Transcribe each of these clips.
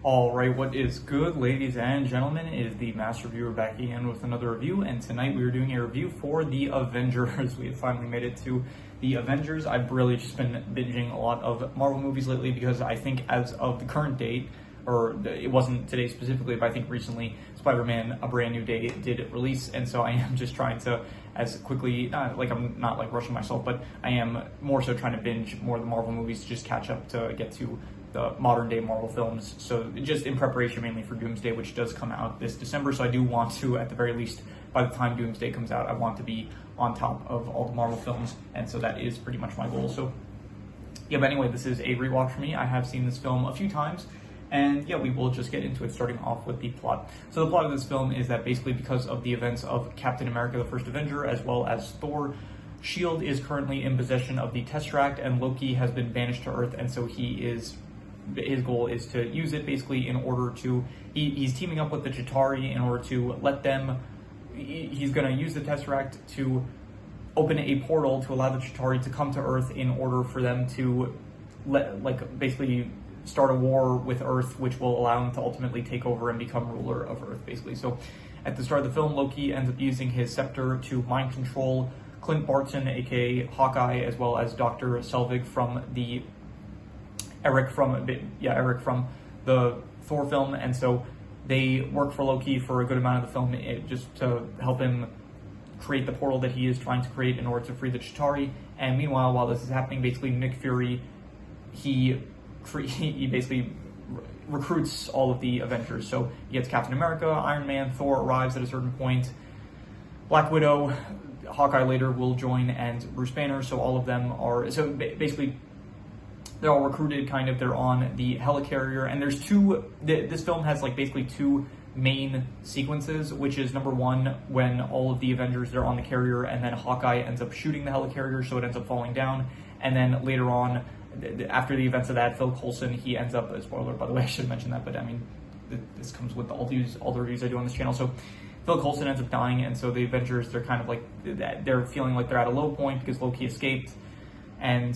All right, what is good, ladies and gentlemen, is the Master Reviewer back again with another review, and tonight we are doing a review for the Avengers. We have finally made it to the Avengers. I've really just been binging a lot of Marvel movies lately because I think as of the current date, or it wasn't today specifically, but I think recently Spider-Man: A Brand New Day did release, and so I am just trying to, as quickly, I'm not like rushing myself, but I am more so trying to binge more of the Marvel movies to just catch up to get to the modern day Marvel films. So just in preparation mainly for Doomsday, which does come out this December. So I do want to, at the very least, by the time Doomsday comes out, I want to be on top of all the Marvel films. And so that is pretty much my goal. So yeah, but anyway, this is a rewatch for me. I have seen this film a few times. And yeah, we will just get into it, starting off with the plot. So the plot of this film is that basically because of the events of Captain America, the First Avenger, as well as Thor, S.H.I.E.L.D. is currently in possession of the Tesseract, and Loki has been banished to Earth, and so his goal is to use it basically in order to, he's teaming up with the Chitauri in order to let them, he's going to use the Tesseract to open a portal to allow the Chitauri to come to Earth in order for them to basically start a war with Earth, which will allow him to ultimately take over and become ruler of Earth, basically. So at the start of the film, Loki ends up using his scepter to mind control Clint Barton, aka Hawkeye, as well as Dr. Selvig from the Eric from the Thor film, and so they work for Loki for a good amount of the film, just to help him create the portal that he is trying to create in order to free the Chitauri. And meanwhile, while this is happening, basically Nick Fury, he basically recruits all of the Avengers. So he gets Captain America, Iron Man, Thor arrives at a certain point, Black Widow, Hawkeye later will join, and Bruce Banner. So all of them are, so basically they're all recruited, kind of. They're on the helicarrier, and there's this film has like basically two main sequences, which is number one, when all of the Avengers, they're on the carrier, and then Hawkeye ends up shooting the helicarrier, so it ends up falling down. And then later on, after the events of that, Phil Coulson, he ends up, spoiler by the way, I should mention that, but I mean, this comes with all the reviews I do on this channel. So Phil Coulson ends up dying, and so the Avengers, they're kind of like, they're feeling like they're at a low point because Loki escaped, and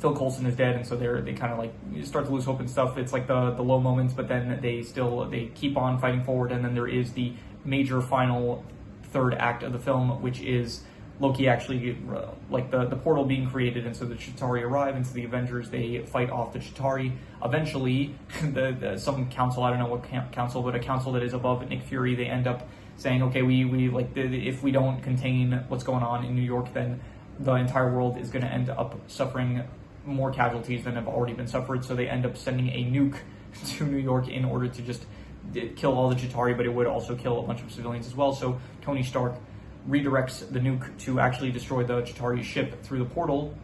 Phil Coulson is dead, and so they kind of like start to lose hope and stuff. It's like the low moments, but then they keep on fighting forward, and then there is the major final third act of the film, which is Loki actually, like the portal being created, and so the Chitauri arrive, and so the Avengers, they fight off the Chitauri. Eventually, some council, I don't know what council, but a council that is above Nick Fury, they end up saying, okay, if we don't contain what's going on in New York, then the entire world is going to end up suffering more casualties than have already been suffered. So they end up sending a nuke to New York in order to just kill all the Chitauri, but it would also kill a bunch of civilians as well. So Tony Stark redirects the nuke to actually destroy the Chitauri ship through the portal,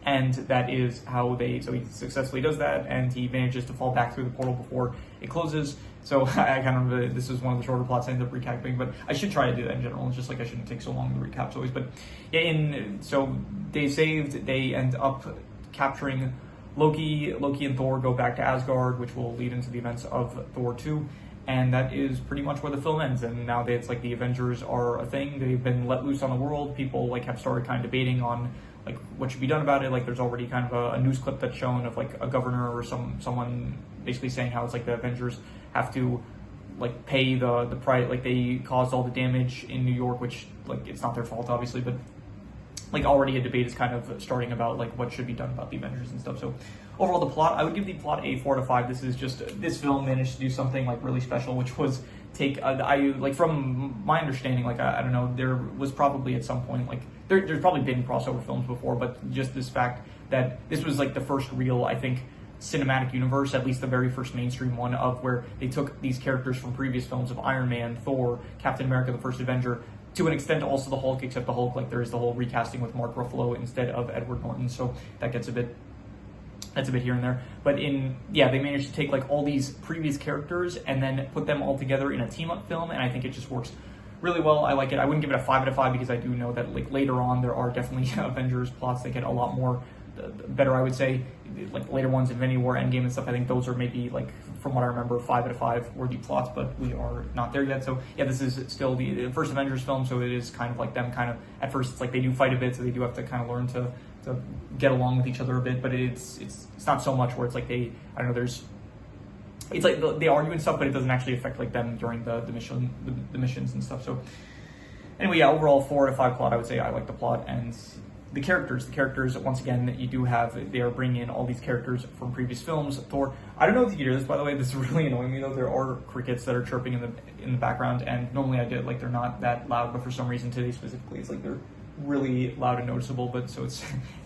and that is how so he successfully does that, and he manages to fall back through the portal before it closes. So I kind of, this is one of the shorter plots I end up recapping, but I should try to do that in general. It's just like I shouldn't take so long to recap always. But yeah, so they end up capturing Loki. Loki and Thor go back to Asgard, which will lead into the events of Thor 2. And that is pretty much where the film ends. And now it's like the Avengers are a thing. They've been let loose on the world. People like have started kind of debating on like what should be done about it. Like there's already kind of a news clip that's shown of like a governor or someone basically saying how it's like the Avengers have to like pay the price, like they caused all the damage in New York, which like it's not their fault obviously, but like already a debate is kind of starting about like what should be done about the Avengers and stuff. So overall, the plot, I would give the plot a 4 out of 5. This film managed to do something like really special, which was take from my understanding, like I don't know, there was probably at some point like there's probably been crossover films before, but just this fact that this was like the first real, I think, cinematic universe, at least the very first mainstream one, of where they took these characters from previous films of Iron Man, Thor, Captain America, the First Avenger, to an extent also the Hulk, except the Hulk, like there is the whole recasting with Mark Ruffalo instead of Edward Norton, so that gets that's a bit here and there. But they managed to take like all these previous characters and then put them all together in a team-up film, and I think it just works really well. I like it. I wouldn't give it a 5 out of 5 because I do know that like later on there are definitely Avengers plots that get a lot more better, I would say, like later ones, Infinity War, Endgame and stuff. I think those are maybe, like, from what I remember, 5 out of 5 worthy plots, but we are not there yet. So yeah, this is still the first Avengers film, so it is kind of like them kind of, at first it's like they do fight a bit, so they do have to kind of learn to get along with each other a bit, but it's not so much where it's like I don't know, there's it's like they argue and stuff, but it doesn't actually affect like them during the missions and stuff. So anyway, yeah, overall 4 out of 5 plot. I would say I like the plot and the characters. The characters, once again, that you do have, they are bringing in all these characters from previous films. Thor. I don't know if you can hear this, by the way. This is really annoying me though. There are crickets that are chirping in the background, and normally I get like they're not that loud, but for some reason today specifically, it's like they're really loud and noticeable. But so it's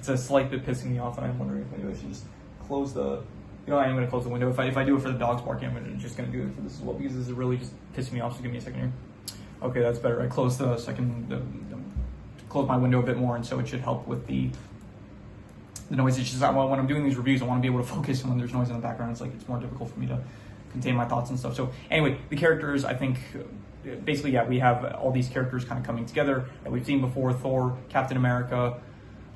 a slight bit pissing me off, and I'm wondering if maybe I should just close the. You know, I am going to close the window. If I do it for the dogs barking, I'm just going to do it for this as well, because this is really just pissing me off. So give me a second here. Okay, that's better. I closed close my window a bit more, and so it should help with the noise. It's just when I'm doing these reviews, I want to be able to focus, and when there's noise in the background, it's more difficult for me to contain my thoughts and stuff. So anyway, the characters, I think, basically, yeah, we have all these characters kind of coming together that we've seen before: Thor, Captain America,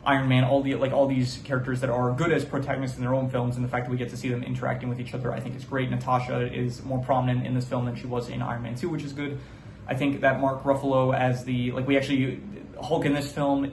Iron Man, all these characters that are good as protagonists in their own films, and the fact that we get to see them interacting with each other, I think is great. Natasha is more prominent in this film than she was in Iron Man 2, which is good. I think that Mark Ruffalo as Hulk in this film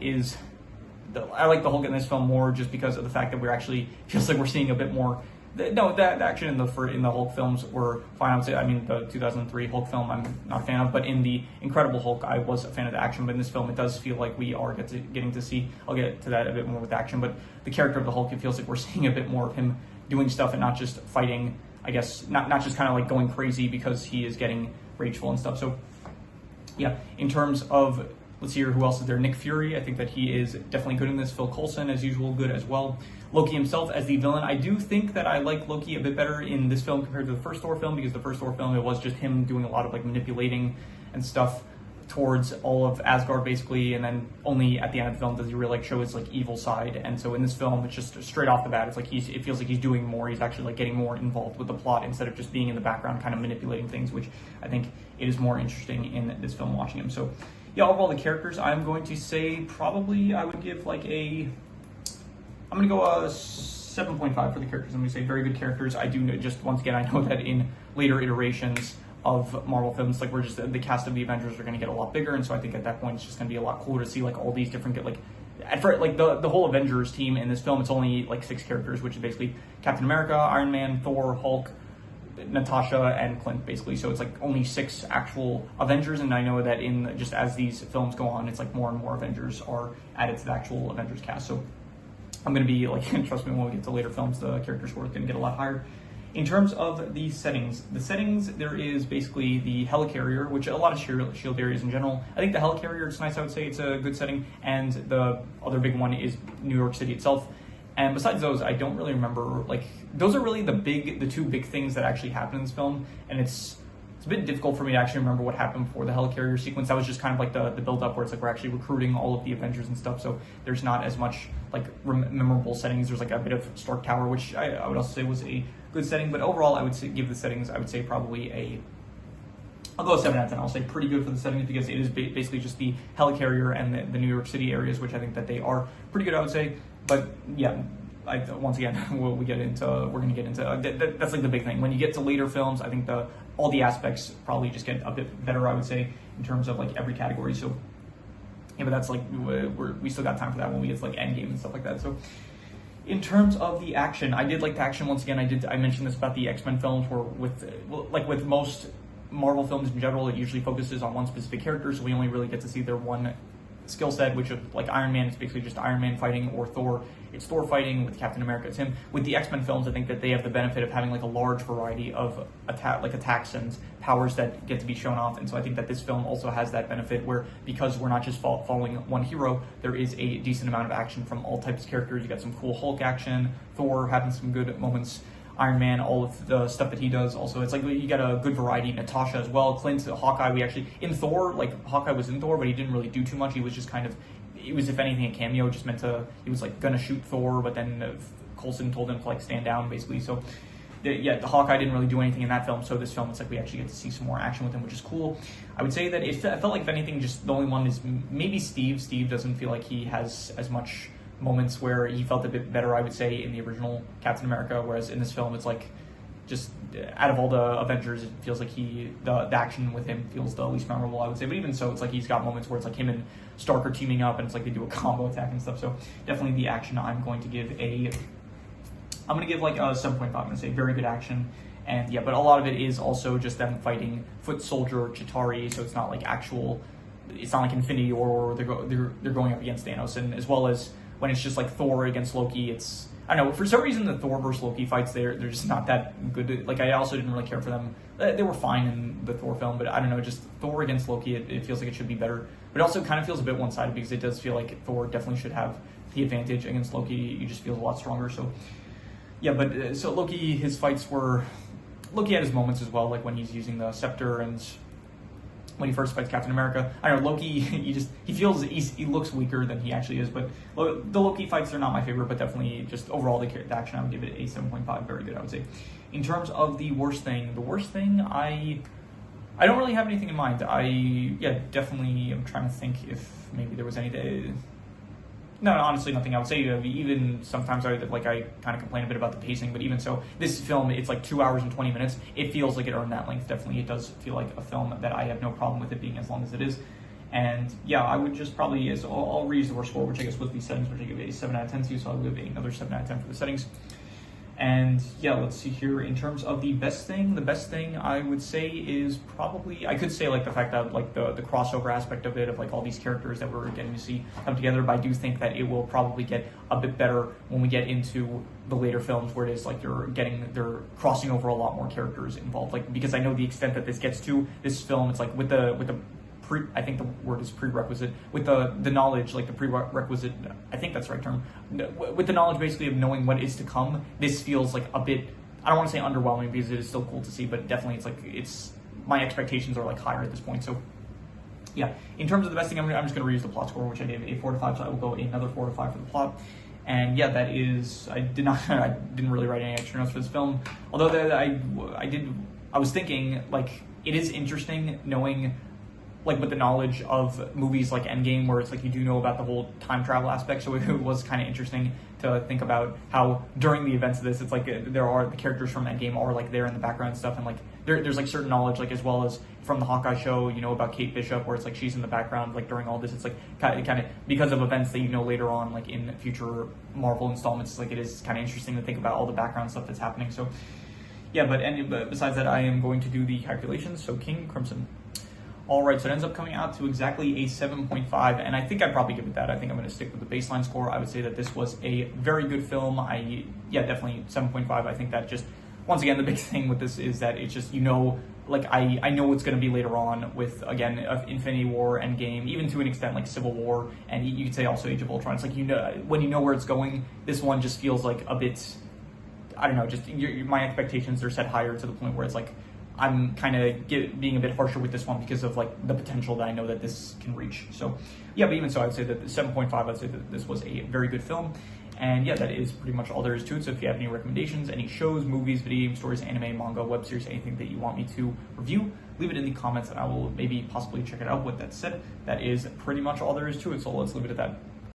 I like the Hulk in this film more just because of the fact that we're actually feels like we're seeing a bit more. No, that action in the Hulk films were fine. I would say, I mean, the 2003 Hulk film I'm not a fan of, but in the Incredible Hulk I was a fan of the action. But in this film it does feel like we are getting to see. I'll get to that a bit more with action, but the character of the Hulk, it feels like we're seeing a bit more of him doing stuff and not just fighting. I guess not just kind of like going crazy because he is getting rageful and stuff. So yeah, in terms of, let's see here, who else is there? Nick Fury, I think that he is definitely good in this. Phil Coulson, as usual, good as well. Loki himself as the villain. I do think that I like Loki a bit better in this film compared to the first Thor film, because the first Thor film, it was just him doing a lot of like manipulating and stuff towards all of Asgard basically, and then only at the end of the film does he really like show his like evil side. And so in this film, it's just straight off the bat, it's like it feels like he's doing more. He's actually like getting more involved with the plot instead of just being in the background kind of manipulating things, which I think it is more interesting in this film watching him. So yeah, overall the characters, I'm going to say probably I would give like I'm going to go a 7.5 for the characters. I'm going to say very good characters. I do know, just once again, I know that in later iterations of Marvel films, like we're just, the cast of the Avengers are going to get a lot bigger, and so I think at that point it's just going to be a lot cooler to see like all these different, like at first, like the whole Avengers team in this film, it's only like 6 characters, which is basically Captain America, Iron Man, Thor, Hulk, Natasha, and Clint basically. So it's like only 6 actual Avengers, and I know that in just as these films go on, it's like more and more Avengers are added to the actual Avengers cast. So I'm going to be like, trust me, when we get to later films, the character score is going to get a lot higher. In terms of the settings, there is basically the helicarrier, which a lot of shield areas in general. I think the helicarrier, it's nice, I would say it's a good setting, and the other big one is New York City itself. And besides those, I don't really remember, like, those are really the 2 big things that actually happen in this film, and it's a bit difficult for me to actually remember what happened before the helicarrier sequence. That was just kind of like the build-up where it's like we're actually recruiting all of the Avengers and stuff, so there's not as much like memorable settings. There's like a bit of Stark Tower, which I would also say was a good setting, but overall I would say, give the settings, I would say probably I'll go 7 out of 10. I'll say pretty good for the settings, because it is basically just the helicarrier and the New York City areas, which I think that they are pretty good, I would say. But yeah, once again, we're going to get into that's like the big thing. When you get to later films, I think all the aspects probably just get a bit better, I would say, in terms of like every category. So yeah, but that's like we still got time for that when we get to like Endgame and stuff like that. So in terms of the action, I did like the action. Once again, I mentioned this about the X-Men films, where with most Marvel films in general, it usually focuses on one specific character, so we only really get to see their one skill set, which is like Iron Man, it's basically just Iron Man fighting, or Thor, it's Thor fighting. With Captain America, it's him. With the X-Men films, I think that they have the benefit of having like a large variety of attacks and powers that get to be shown off, and so I think that this film also has that benefit, where because we're not just following one hero, there is a decent amount of action from all types of characters. You got some cool Hulk action, Thor having some good moments, Iron Man, all of the stuff that he does. Also, it's like you got a good variety. Natasha as well, Clint, Hawkeye. We actually, in Thor, like Hawkeye was in Thor, but he didn't really do too much. He was just kind of, it was if anything a cameo, just meant to, he was like gonna shoot Thor, but then Coulson told him to like stand down basically. So the Hawkeye didn't really do anything in that film, so this film, it's like we actually get to see some more action with him, which is cool. I would say that I felt like, if anything, just the only one is maybe Steve. Steve doesn't feel like he has as much moments where he felt a bit better, I would say, in the original Captain America, whereas in this film, it's like, just out of all the Avengers, it feels like the action with him feels the least memorable, I would say. But even so, it's like he's got moments where it's like him and Stark are teaming up, and it's like they do a combo attack and stuff. So definitely the action, I'm going to give a I'm gonna give like a 7.5. I'm gonna say very good action, and yeah, but a lot of it is also just them fighting Foot Soldier or Chitauri, so it's not like actual. It's not like Infinity War where they're going up against Thanos, and as well as when it's just like Thor against Loki, it's I don't know, for some reason the Thor versus Loki fights they're just not that good. Like I also didn't really care for them. They were fine in the Thor film, but I don't know, just Thor against Loki, it feels like it should be better. But it also kind of feels a bit one-sided because it does feel like Thor definitely should have the advantage against Loki. He just feels a lot stronger. So yeah, but so Loki, his fights were Loki had his moments as well, like when he's using the scepter and when he first fights Captain America. I don't know, Loki, he looks weaker than he actually is, but the Loki fights are not my favorite, but definitely just overall the action, I would give it a 7.5, very good, I would say. In terms of the worst thing, I don't really have anything in mind. Definitely, I'm trying to think if maybe there was any, no, honestly, nothing. I would say even sometimes I kind of complain a bit about the pacing, but even so, this film, it's like 2 hours and 20 minutes. It feels like it earned that length. Definitely, it does feel like a film that I have no problem with it being as long as it is. And yeah, I would just probably, I'll reuse the worst score, which I guess was the settings, which I give a 7 out of 10 to, so I'll give another 7 out of 10 for the settings. And yeah, let's see here. In terms of the best thing I would say is probably, I could say like the fact that like the crossover aspect of it, of like all these characters that we're getting to see come together, but I do think that it will probably get a bit better when we get into the later films where it is like they're crossing over a lot more characters involved. Like, because I know the extent that this gets to this film, it's like with the I think the word is prerequisite, with the knowledge, like the prerequisite, I think that's the right term, with the knowledge basically of knowing what is to come, this feels like a bit, I don't want to say underwhelming because it is still cool to see, but definitely it's my expectations are like higher at this point. So yeah, in terms of the best thing, I'm just going to reuse the plot score, which I gave a 4 to 5, so I will go another 4 to 5 for the plot. And yeah, that is, I didn't really write any extra notes for this film, although I was thinking, like, it is interesting knowing, like, with the knowledge of movies like Endgame, where it's like you do know about the whole time travel aspect, so it was kind of interesting to think about how during the events of this, it's like the characters from Endgame are like there in the background and stuff, and like there's like certain knowledge, like as well as from the Hawkeye show, you know, about Kate Bishop, where it's like she's in the background like during all this. It's like kind of because of events that you know later on, like in future Marvel installments, it's like it is kind of interesting to think about all the background stuff that's happening. So yeah, but besides that, I am going to do the calculations. So King Crimson. All right, so it ends up coming out to exactly a 7.5, and I think I'd probably give it that. I think I'm going to stick with the baseline score. I would say that this was a very good film. Definitely 7.5. I think that just, once again, the big thing with this is that it's just, you know, like I know what's going to be later on with, again, Infinity War, Endgame, even to an extent like Civil War, and you could say also Age of Ultron. It's like, you know, when you know where it's going, this one just feels like a bit, I don't know, just my expectations are set higher to the point where it's like, I'm kind of being a bit harsher with this one because of like the potential that I know that this can reach. So yeah, but even so, I'd say that 7.5, I'd say that this was a very good film. And yeah, that is pretty much all there is to it. So if you have any recommendations, any shows, movies, video game stories, anime, manga, web series, anything that you want me to review, leave it in the comments and I will maybe possibly check it out. With that said, that is pretty much all there is to it. So let's leave it at that.